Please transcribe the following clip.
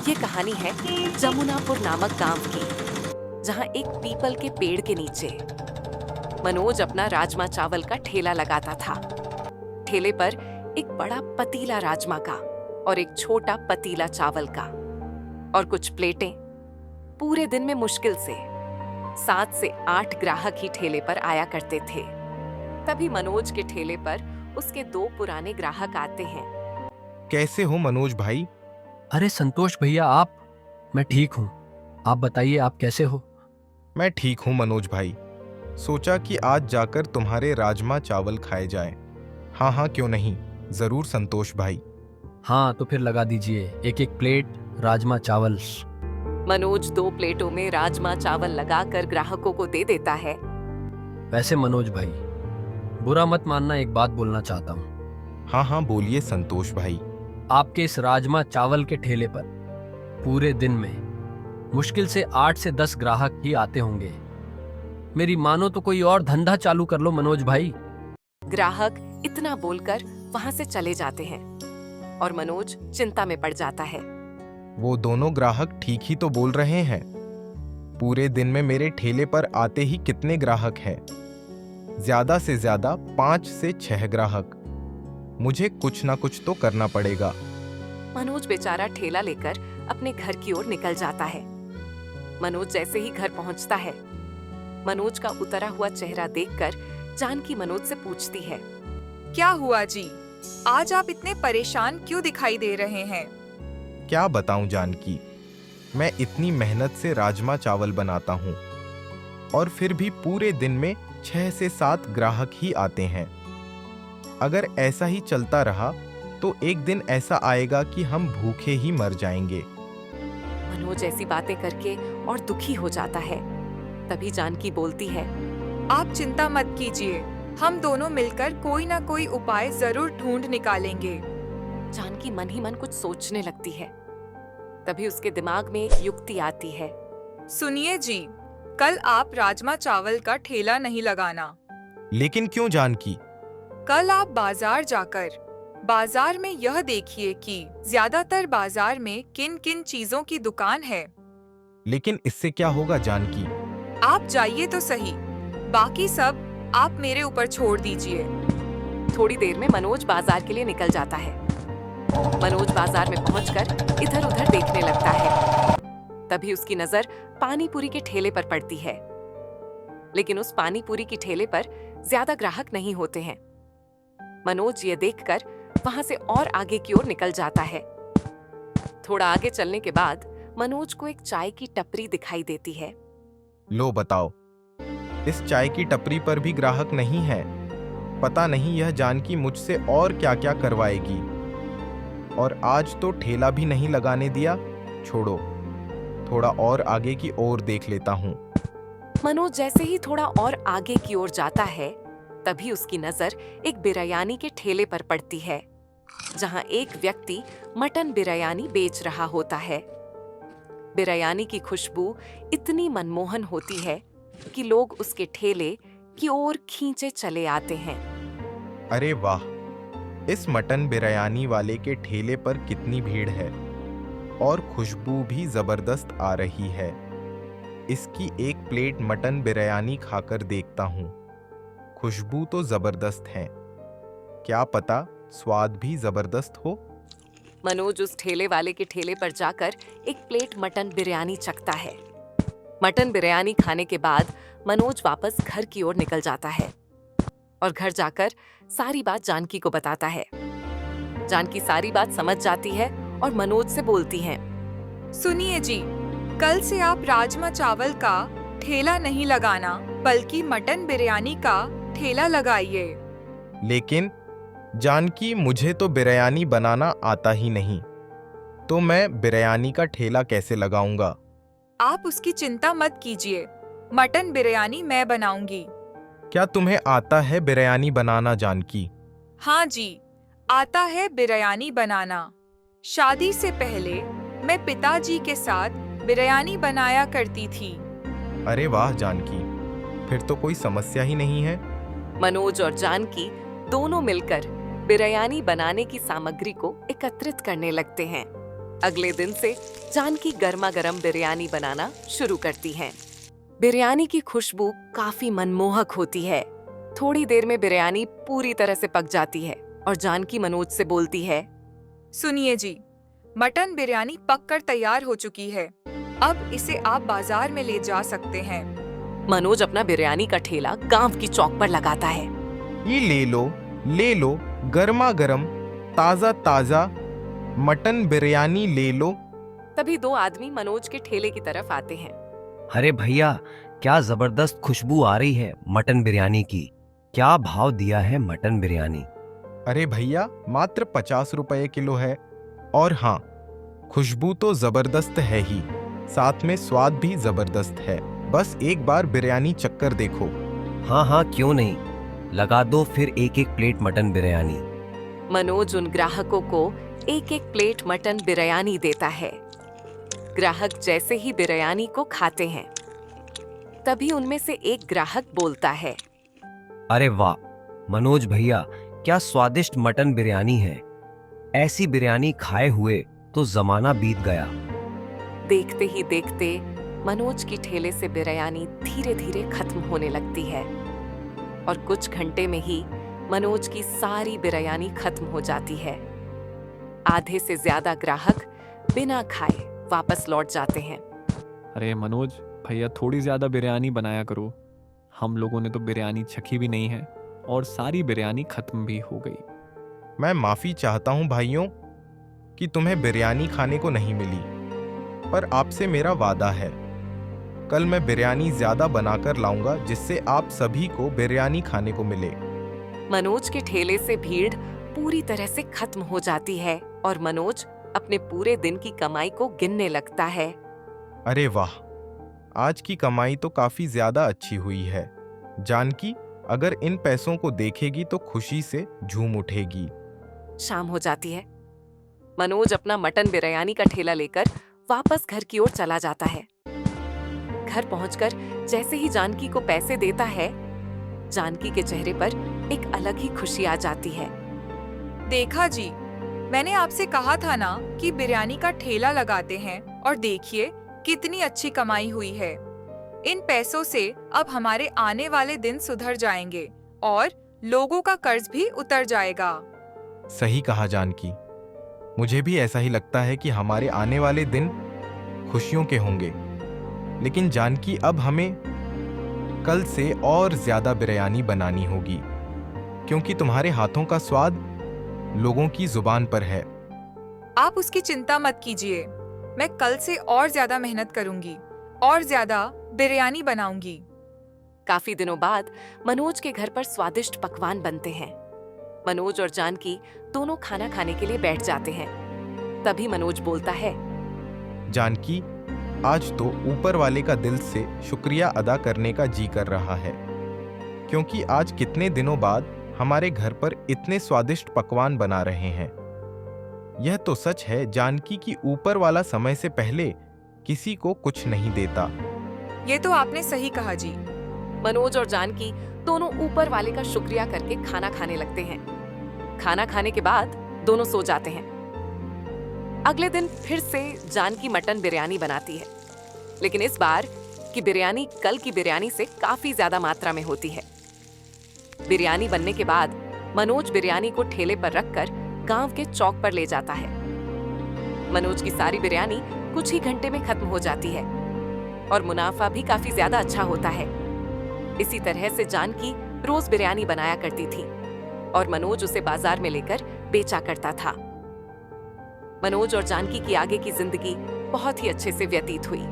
ये कहानी है जमुनापुर नामक गांव की, जहां एक पीपल के पेड़ के नीचे मनोज अपना राजमा चावल का ठेला लगाता था। ठेले पर एक बड़ा पतीला राजमा का और एक छोटा पतीला चावल का और कुछ प्लेटें। पूरे दिन में मुश्किल से 7 से 8 ग्राहक ही ठेले पर आया करते थे। तभी मनोज के ठेले पर उसके 2 पुराने ग्राहक आते हैं। कैसे हो मनोज भाई? अरे संतोष भैया, मैं ठीक हूँ। आप बताइए, आप कैसे हो? मैं ठीक हूँ मनोज भाई। सोचा कि आज जाकर तुम्हारे राजमा चावल खाए जाएं। हाँ, क्यों नहीं, जरूर संतोष भाई। हाँ, तो फिर लगा दीजिए एक एक प्लेट राजमा चावल। मनोज 2 प्लेटों में राजमा चावल लगाकर ग्राहकों को दे देता है। वैसे मनोज भाई, बुरा मत मानना, एक बात बोलना चाहता हूँ। हाँ, बोलिए संतोष भाई। आपके इस राजमा चावल के ठेले पर पूरे दिन में मुश्किल से 8 से 10 ग्राहक ही आते होंगे। मेरी मानो तो कोई और धंधा चालू कर लो मनोज भाई। ग्राहक इतना बोलकर वहां से चले जाते हैं और मनोज चिंता में पड़ जाता है। वो दोनों ग्राहक ठीक ही तो बोल रहे हैं। पूरे दिन में मेरे ठेले पर आते ही कितने ग्राहक हैं? ज्यादा से ज्यादा 5 से 6 ग्राहक। मुझे कुछ ना कुछ तो करना पड़ेगा। मनोज बेचारा ठेला लेकर अपने घर की ओर निकल जाता है। मनोज जैसे ही घर पहुंचता है, मनोज का उतरा हुआ चेहरा देखकर जानकी मनोज से पूछती है, क्या हुआ जी? आज आप इतने परेशान क्यों दिखाई दे रहे हैं? क्या बताऊं जानकी, मैं इतनी मेहनत से राजमा चावल बनाता हूं और फिर भी पूरे दिन में 6 से 7 ग्राहक ही आते हैं। अगर ऐसा ही चलता रहा तो एक दिन ऐसा आएगा कि हम भूखे ही मर जाएंगे। मनोज ऐसी बातें करके और दुखी हो जाता है। तभी जानकी बोलती है, आप चिंता मत कीजिए, हम दोनों मिलकर कोई ना कोई उपाय जरूर ढूंढ निकालेंगे। जानकी मन ही मन कुछ सोचने लगती है। तभी उसके दिमाग में एक युक्ति आती है। सुनिए जी, कल आप राजमा चावल का ठेला नहीं लगाना। लेकिन क्यों जानकी? कल आप बाजार जाकर बाजार में यह देखिए कि ज्यादातर बाजार में किन किन चीजों की दुकान है। लेकिन इससे क्या होगा जानकी? आप जाइए तो सही, बाकी सब आप मेरे ऊपर छोड़ दीजिए। थोड़ी देर में मनोज बाजार के लिए निकल जाता है। मनोज बाजार में पहुंचकर इधर उधर देखने लगता है। तभी उसकी नजर पानी पूरी के ठेले पर पड़ती है। लेकिन उस पानी पूरी की ठेले पर ज्यादा ग्राहक नहीं होते हैं। मनोज ये देखकर वहां से और आगे की ओर निकल जाता है। थोड़ा आगे चलने के बाद मनोज को एक चाय की टपरी दिखाई देती है। लो बताओ, इस चाय की टपरी पर भी ग्राहक नहीं है। पता नहीं यह जानकी मुझसे और क्या क्या करवाएगी। और आज तो ठेला भी नहीं लगाने दिया। छोड़ो, थोड़ा और आगे की ओर देख लेता हूँ। मनोज जैसे ही थोड़ा और आगे की ओर जाता है, तभी उसकी नजर एक बिरयानी के ठेले पर पड़ती है, जहां एक व्यक्ति मटन बिरयानी बेच रहा होता है। बिरयानी की खुशबू इतनी मनमोहन होती है कि लोग उसके ठेले की ओर खींचे चले आते हैं। अरे वाह, इस मटन बिरयानी वाले के ठेले पर कितनी भीड़ है और खुशबू भी जबरदस्त आ रही है। इसकी एक प्लेट मटन बिरयानी खाकर देखता हूँ। खुशबू तो जबरदस्त है, क्या पता स्वाद भी जबरदस्त हो। मनोज उस ठेले वाले के ठेले पर जाकर एक प्लेट मटन बिरयानी चखता है। मटन बिरयानी खाने के बाद मनोज वापस घर की ओर निकल जाता है और घर जाकर सारी बात जानकी को बताता है। जानकी सारी बात समझ जाती है और मनोज से बोलती है, सुनिए जी, कल से आप राजमा चावल का ठेला नहीं लगाना, बल्कि मटन बिरयानी का ठेला लगाइए। लेकिन जानकी, मुझे तो बिरयानी बनाना आता ही नहीं, तो मैं बिरयानी का ठेला कैसे लगाऊंगा? आप उसकी चिंता मत कीजिए, मटन बिरयानी मैं बनाऊंगी। क्या तुम्हें आता है बिरयानी बनाना जानकी? हाँ जी, आता है बिरयानी बनाना। शादी से पहले मैं पिताजी के साथ बिरयानी बनाया करती थी। अरे वाह जानकी, फिर तो कोई समस्या ही नहीं है। मनोज और जानकी दोनों मिलकर बिरयानी बनाने की सामग्री को एकत्रित करने लगते हैं। अगले दिन से जानकी गर्मा गर्म बिरयानी बनाना शुरू करती हैं। बिरयानी की खुशबू काफी मनमोहक होती है। थोड़ी देर में बिरयानी पूरी तरह से पक जाती है और जानकी मनोज से बोलती है, सुनिए जी, मटन बिरयानी पककर तैयार हो चुकी है। अब इसे आप बाजार में ले जा सकते हैं। मनोज अपना बिरयानी का ठेला गांव की चौक पर लगाता है। ये ले लो, गर्मा गर्म ताजा ताजा मटन बिरयानी ले लो। तभी दो आदमी मनोज के ठेले की तरफ आते हैं। अरे भैया, क्या जबरदस्त खुशबू आ रही है मटन बिरयानी की। क्या भाव दिया है मटन बिरयानी? अरे भैया, मात्र 50 रुपए किलो है। और हाँ, खुशबू तो जबरदस्त है ही, साथ में स्वाद भी जबरदस्त है। बस एक बार बिरयानी चक्कर देखो। हाँ हाँ, क्यों नहीं, लगा दो फिर एक एक प्लेट मटन बिरयानी। मनोज उन ग्राहकों को एक एक प्लेट मटन बिरयानी देता है। ग्राहक जैसे ही बिरयानी को खाते हैं, तभी उनमें से एक ग्राहक बोलता है, अरे वाह मनोज भैया, क्या स्वादिष्ट मटन बिरयानी है। ऐसी बिरयानी खाए हुए तो जमाना बीत गया। देखते ही देखते मनोज की ठेले से बिरयानी धीरे धीरे खत्म होने लगती है और कुछ घंटे में ही मनोज की सारी बिरयानी खत्म हो जाती है। आधे से ज्यादा ग्राहक बिना खाए वापस लौट जाते हैं। अरे मनोज भैया, थोड़ी ज़्यादा बिरयानी बनाया करो। हम लोगों ने तो बिरयानी चखी भी नहीं है और सारी बिरयानी खत्म भी हो गई। मैं माफी चाहता हूँ भाइयों कि तुम्हें बिरयानी खाने को नहीं मिली, पर आपसे मेरा वादा है, कल मैं बिरयानी ज्यादा बनाकर लाऊंगा जिससे आप सभी को बिरयानी खाने को मिले। मनोज के ठेले से भीड़ पूरी तरह से खत्म हो जाती है और मनोज अपने पूरे दिन की कमाई को गिनने लगता है। अरे वाह, आज की कमाई तो काफी ज्यादा अच्छी हुई है। जानकी अगर इन पैसों को देखेगी तो खुशी से झूम उठेगी। शाम हो जाती है। मनोज अपना मटन बिरयानी का ठेला लेकर वापस घर की ओर चला जाता है। घर पहुंचकर जैसे ही जानकी को पैसे देता है, जानकी के चेहरे पर एक अलग ही खुशी आ जाती है। देखा जी, मैंने आपसे कहा था ना कि बिरयानी का ठेला लगाते हैं, और देखिए कितनी अच्छी कमाई हुई है। इन पैसों से अब हमारे आने वाले दिन सुधर जाएंगे और लोगों का कर्ज भी उतर जाएगा। सही कहा जानकी, मुझे भी ऐसा ही लगता है कि हमारे आने वाले दिन खुशियों के होंगे। लेकिन जानकी, अब हमें कल से और ज्यादा बिरयानी बनानी होगी, क्योंकि तुम्हारे हाथों का स्वाद लोगों की जुबान पर है। आप उसकी चिंता मत कीजिए, मैं कल से और ज्यादा मेहनत करूंगी और ज्यादा बिरयानी बनाऊंगी। काफी दिनों बाद मनोज के घर पर स्वादिष्ट पकवान बनते हैं। मनोज और जानकी दोनों खाना खाने के लिए बैठ जाते हैं। तभी मनोज बोलता है, जानकी, आज तो ऊपर वाले का दिल से शुक्रिया अदा करने का जी कर रहा है, क्योंकि आज कितने दिनों बाद हमारे घर पर इतने स्वादिष्ट पकवान बना रहे हैं। यह तो सच है जानकी कि ऊपर वाला समय से पहले किसी को कुछ नहीं देता। ये तो आपने सही कहा जी। मनोज और जानकी दोनों ऊपर वाले का शुक्रिया करके खाना खाने लगते हैं। खाना खाने के बाद दोनों सो जाते हैं। अगले दिन फिर से जानकी मटन बिरयानी बनाती है, लेकिन इस बार की बिरयानी कल की बिरयानी से काफी ज्यादा मात्रा में होती है। बिरयानी बनने के बाद मनोज बिरयानी को ठेले पर रखकर गांव के चौक पर ले जाता है। मनोज की सारी बिरयानी कुछ ही घंटे में खत्म हो जाती है और मुनाफा भी काफी ज्यादा अच्छा होता है। इसी तरह से जानकी रोज बिरयानी बनाया करती थी और मनोज उसे बाजार में लेकर बेचा करता था। मनोज और जानकी की आगे की जिंदगी बहुत ही अच्छे से व्यतीत हुई।